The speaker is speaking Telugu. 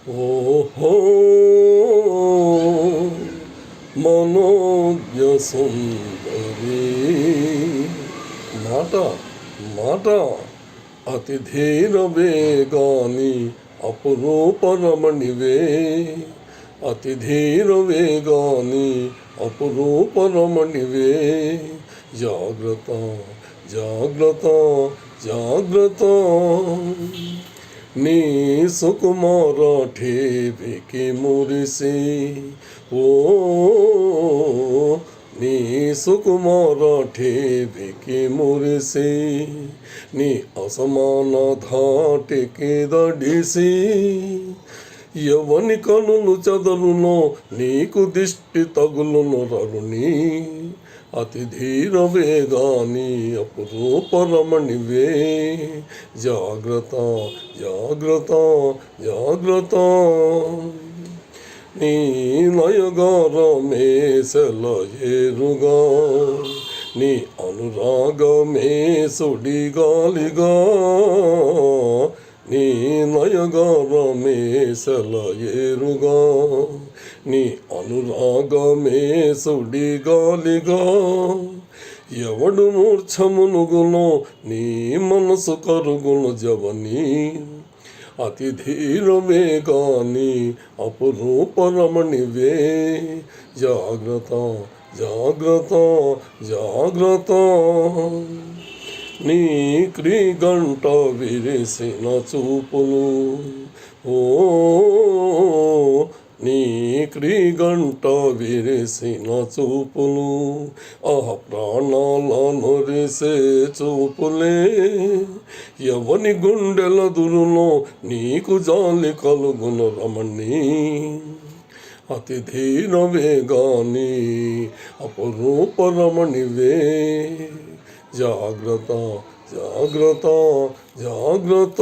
ఓహో మనోజ్ఞ సుందరి మాట మాట అతి ధీర వేగాని అపురూపరమణివే అతి ధీర వేగాని అపురూపరమణివే జాగ్రత్త జాగ్రత్త జాగ్రత్త నీ సుకుమార ఠేవికి మురిసి ఓ నీ సుకుమార ఠేవికి మురిసి నీ అసమాన ధాటికి దడిసి ఎవని కనులు చదలునో నీకు దిష్టి తగులును రరుణి అతి ధీర వేగాని అపురూపరమణివే జాగ్రత్త జాగ్రత్త జాగ్రత్త నీ నయగారమే సెలయేరుగా నీ అనురాగమే సుడిగాలిగా నీ నయగారమే సెలయేరుగా నీ అనురాగమే సుడిగాలిగా ఎవడు మూర్ఛమునుగునో నీ మనసు కరుగును జవని అతి ధీరమే గాని అపురూపరమణివే జాగ్రత్త జాగ్రత్త జాగ్రత్త నీ క్రీగంట విరిసిన చూపులు ఓ నీ క్రీగంట విరిసిన చూపులు ప్రాణాలను రిసే చూపులే ఎవని గుండెల దురునో నీకు జాలి కలుగును రమణి అతి ధీర వేగాని అపురూపరమణివే జాగ్రత్త జాగ్రత్త జాగ్రత్త